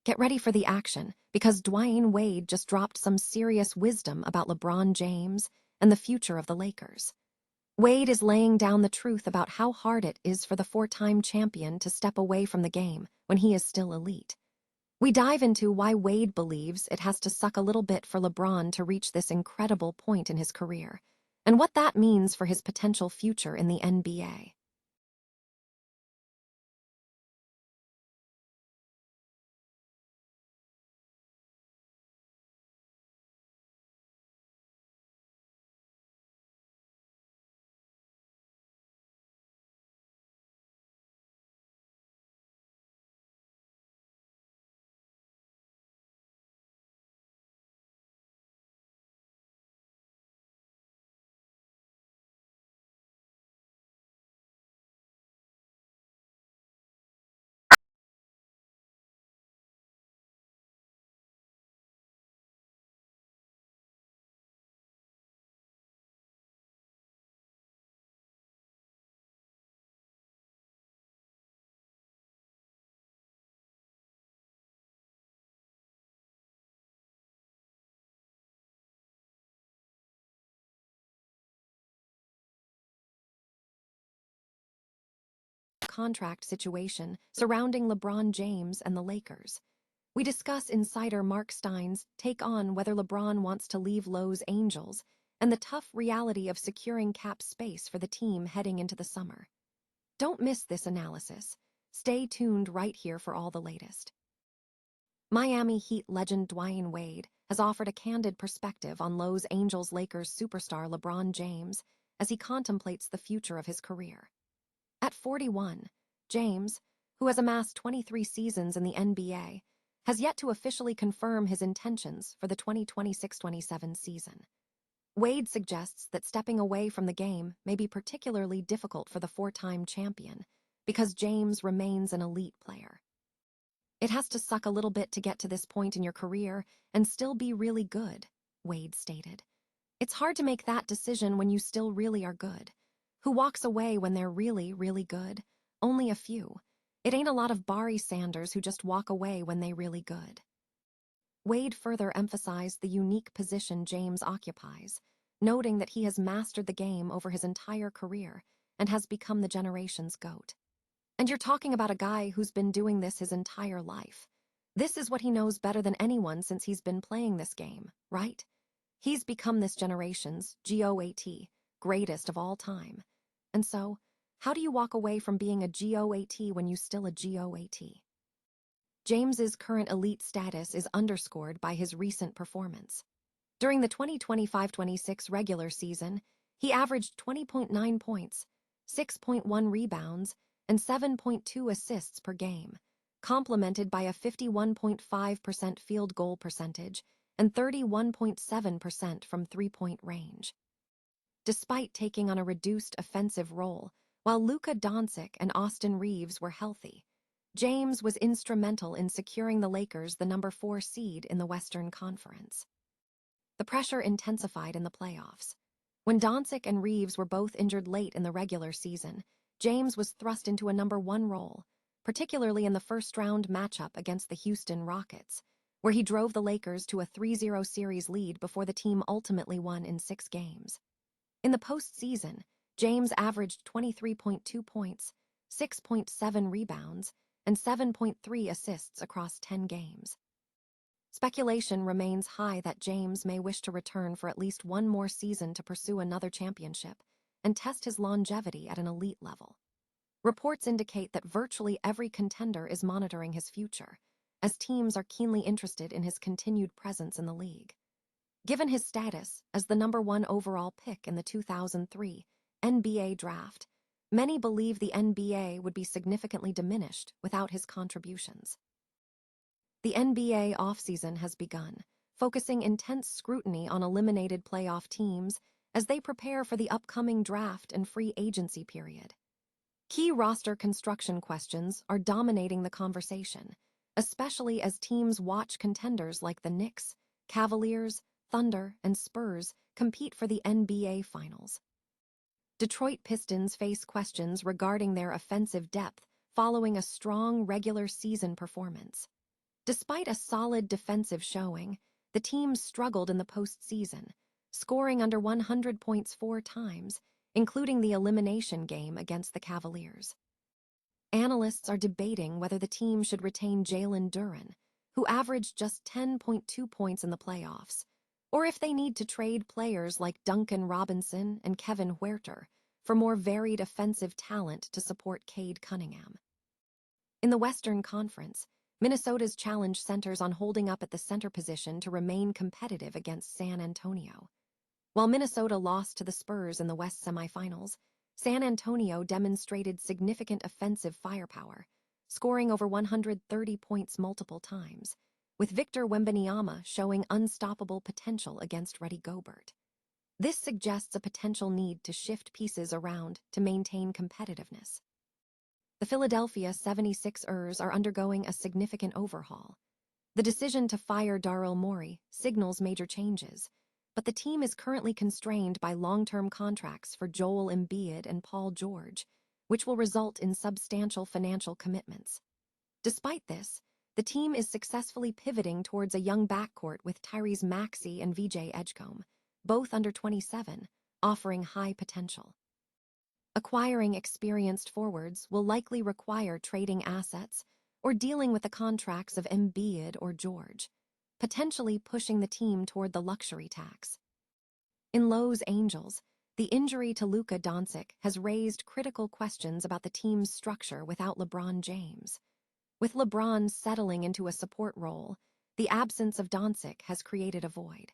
Get ready for the action, because Dwyane Wade just dropped some serious wisdom about LeBron James and the future of the Lakers. Wade is laying down the truth about how hard it is for the four-time champion to step away from the game when he is still elite. We dive into why Wade believes it has to suck a little bit for LeBron to reach this incredible point in his career, and what that means for his potential future in the NBA. Contract situation surrounding LeBron James and the Lakers. We discuss insider Mark Stein's take on whether LeBron wants to leave Los Angeles and the tough reality of securing cap space for the team heading into the summer. Don't miss this analysis. Stay tuned right here for all the latest. Miami Heat legend Dwyane Wade has offered a candid perspective on Los Angeles Lakers superstar LeBron James as he contemplates the future of his career. At 41, James, who has amassed 23 seasons in the NBA, has yet to officially confirm his intentions for the 2026-27 season. Wade suggests that stepping away from the game may be particularly difficult for the four-time champion because James remains an elite player. It has to suck a little bit to get to this point in your career and still be really good, Wade stated. It's hard to make that decision when you still really are good. Who walks away when they're really, really good? Only a few. It ain't a lot of Barry Sanders who just walk away when they really good. Wade further emphasized the unique position James occupies, noting that he has mastered the game over his entire career and has become the generation's GOAT. And you're talking about a guy who's been doing this his entire life. This is what he knows better than anyone since he's been playing this game, right? He's become this generation's G.O.A.T, greatest of all time. And so, how do you walk away from being a G.O.A.T when you still a G.O.A.T? James's current elite status is underscored by his recent performance. During the 2025-26 regular season, he averaged 20.9 points, 6.1 rebounds, and 7.2 assists per game, complemented by a 51.5% field goal percentage and 31.7% from three-point range. Despite taking on a reduced offensive role, while Luka Doncic and Austin Reaves were healthy, James was instrumental in securing the Lakers the number 4 seed in the Western Conference. The pressure intensified in the playoffs. When Doncic and Reaves were both injured late in the regular season, James was thrust into a number 1 role, particularly in the first-round matchup against the Houston Rockets, where he drove the Lakers to a 3-0 series lead before the team ultimately won in 6 games. In the postseason, James averaged 23.2 points, 6.7 rebounds, and 7.3 assists across 10 games. Speculation remains high that James may wish to return for at least one more season to pursue another championship and test his longevity at an elite level. Reports indicate that virtually every contender is monitoring his future, as teams are keenly interested in his continued presence in the league. Given his status as the number 1 overall pick in the 2003 NBA draft, many believe the NBA would be significantly diminished without his contributions. The NBA offseason has begun, focusing intense scrutiny on eliminated playoff teams as they prepare for the upcoming draft and free agency period. Key roster construction questions are dominating the conversation, especially as teams watch contenders like the Knicks, Cavaliers, Thunder, and Spurs compete for the NBA Finals. Detroit Pistons face questions regarding their offensive depth following a strong regular season performance. Despite a solid defensive showing, the team struggled in the postseason, scoring under 100 points 4 times, including the elimination game against the Cavaliers. Analysts are debating whether the team should retain Jalen Duren, who averaged just 10.2 points in the playoffs, or if they need to trade players like Duncan Robinson and Kevin Huerter for more varied offensive talent to support Cade Cunningham. In the Western Conference, Minnesota's challenge centers on holding up at the center position to remain competitive against San Antonio. While Minnesota lost to the Spurs in the West semifinals, San Antonio demonstrated significant offensive firepower, scoring over 130 points multiple times, with Victor Wembanyama showing unstoppable potential against Rudy Gobert. This suggests a potential need to shift pieces around to maintain competitiveness. The Philadelphia 76ers are undergoing a significant overhaul. The decision to fire Daryl Morey signals major changes, but the team is currently constrained by long-term contracts for Joel Embiid and Paul George, which will result in substantial financial commitments. Despite this, the team is successfully pivoting towards a young backcourt with Tyrese Maxey and VJ Edgecombe, both under 27, offering high potential. Acquiring experienced forwards will likely require trading assets or dealing with the contracts of Embiid or George, potentially pushing the team toward the luxury tax. In Los Angeles, the injury to Luka Doncic has raised critical questions about the team's structure without LeBron James. With LeBron settling into a support role, the absence of Doncic has created a void.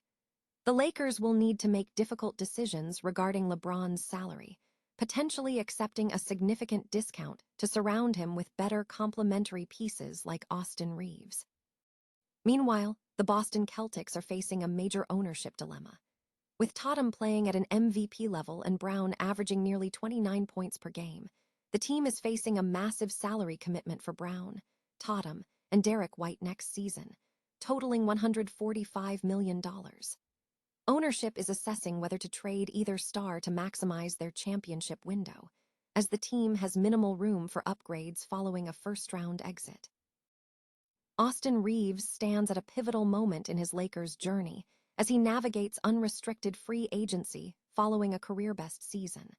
The Lakers will need to make difficult decisions regarding LeBron's salary, potentially accepting a significant discount to surround him with better complementary pieces like Austin Reaves. Meanwhile, the Boston Celtics are facing a major ownership dilemma. With Tatum playing at an MVP level and Brown averaging nearly 29 points per game, the team is facing a massive salary commitment for Brown, Tatum, and Derek White next season, totaling $145 million. Ownership is assessing whether to trade either star to maximize their championship window, as the team has minimal room for upgrades following a first-round exit. Austin Reaves stands at a pivotal moment in his Lakers' journey as he navigates unrestricted free agency following a career-best season.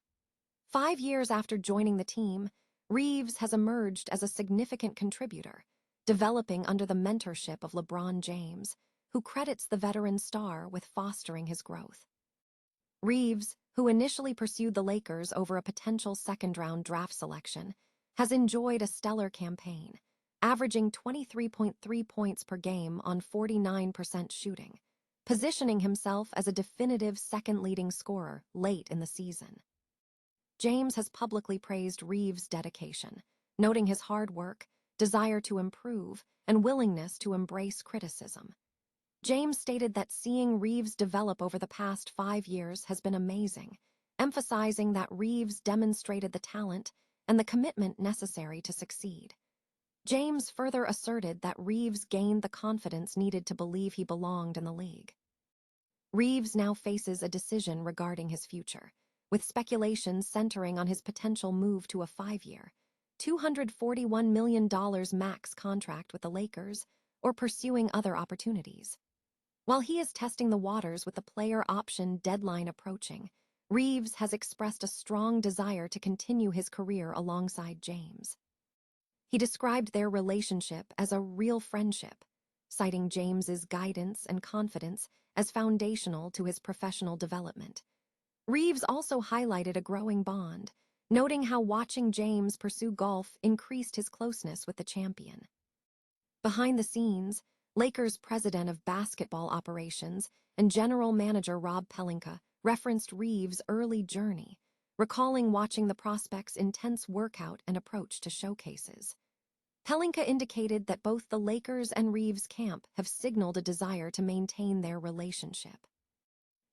5 years after joining the team, Reaves has emerged as a significant contributor, developing under the mentorship of LeBron James, who credits the veteran star with fostering his growth. Reaves, who initially pursued the Lakers over a potential second-round draft selection, has enjoyed a stellar campaign, averaging 23.3 points per game on 49% shooting, positioning himself as a definitive second-leading scorer late in the season. James has publicly praised Reaves' dedication, noting his hard work, desire to improve, and willingness to embrace criticism. James stated that seeing Reaves develop over the past 5 years has been amazing, emphasizing that Reaves demonstrated the talent and the commitment necessary to succeed. James further asserted that Reaves gained the confidence needed to believe he belonged in the league. Reaves now faces a decision regarding his future, with speculation centering on his potential move to a 5-year, $241 million max contract with the Lakers or pursuing other opportunities. While he is testing the waters with the player option deadline approaching, Reaves has expressed a strong desire to continue his career alongside James. He described their relationship as a real friendship, citing James's guidance and confidence as foundational to his professional development. Reaves also highlighted a growing bond, noting how watching James pursue golf increased his closeness with the champion. Behind the scenes, Lakers president of basketball operations and general manager Rob Pelinka referenced Reaves' early journey, recalling watching the prospect's intense workout and approach to showcases. Pelinka indicated that both the Lakers and Reaves' camp have signaled a desire to maintain their relationship.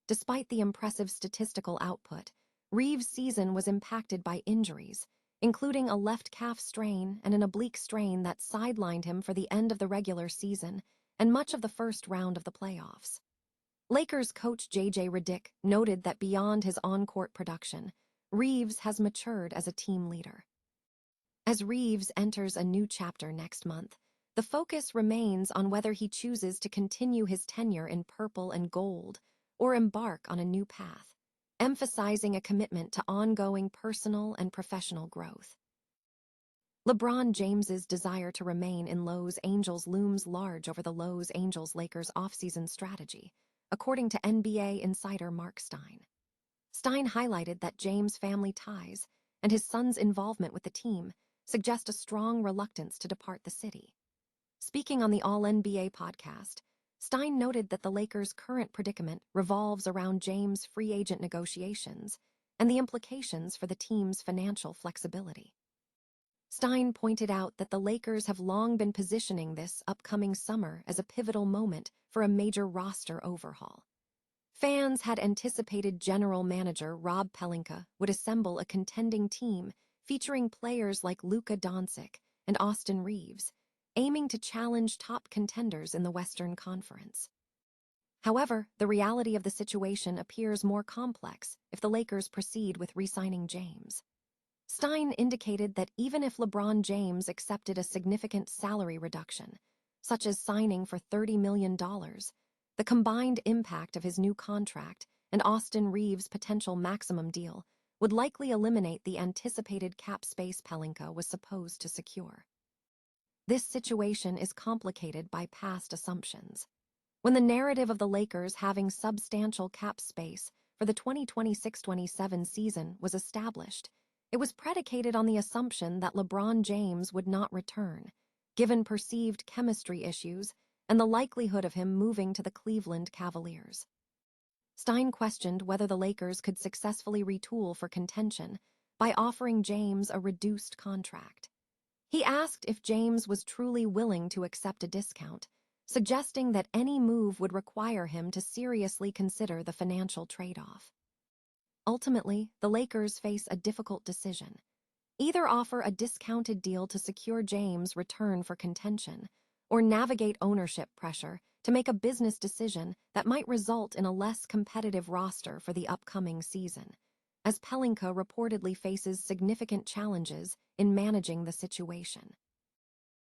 Despite the impressive statistical output, Reaves' season was impacted by injuries, including a left calf strain and an oblique strain that sidelined him for the end of the regular season and much of the first round of the playoffs. Lakers coach J.J. Redick noted that beyond his on-court production, Reaves has matured as a team leader. As Reaves enters a new chapter next month, the focus remains on whether he chooses to continue his tenure in purple and gold or embark on a new path, emphasizing a commitment to ongoing personal and professional growth. LeBron James's desire to remain in Los Angeles looms large over the Los Angeles Lakers' offseason strategy, according to NBA insider Mark Stein. Stein highlighted that James' family ties and his son's involvement with the team suggest a strong reluctance to depart the city. Speaking on the All-NBA podcast, Stein noted that the Lakers' current predicament revolves around James' free agent negotiations and the implications for the team's financial flexibility. Stein pointed out that the Lakers have long been positioning this upcoming summer as a pivotal moment for a major roster overhaul. Fans had anticipated general manager Rob Pelinka would assemble a contending team featuring players like Luka Doncic and Austin Reaves, aiming to challenge top contenders in the Western Conference. However, the reality of the situation appears more complex if the Lakers proceed with re-signing James. Stein indicated that even if LeBron James accepted a significant salary reduction, such as signing for $30 million, the combined impact of his new contract and Austin Reaves' potential maximum deal would likely eliminate the anticipated cap space Pelinka was supposed to secure. This situation is complicated by past assumptions. When the narrative of the Lakers having substantial cap space for the 2026-27 season was established, it was predicated on the assumption that LeBron James would not return, given perceived chemistry issues and the likelihood of him moving to the Cleveland Cavaliers. Stein questioned whether the Lakers could successfully retool for contention by offering James a reduced contract. He asked if James was truly willing to accept a discount, suggesting that any move would require him to seriously consider the financial trade-off. Ultimately, the Lakers face a difficult decision. Either offer a discounted deal to secure James' return for contention, or navigate ownership pressure to make a business decision that might result in a less competitive roster for the upcoming season, as Pelinka reportedly faces significant challenges in managing the situation.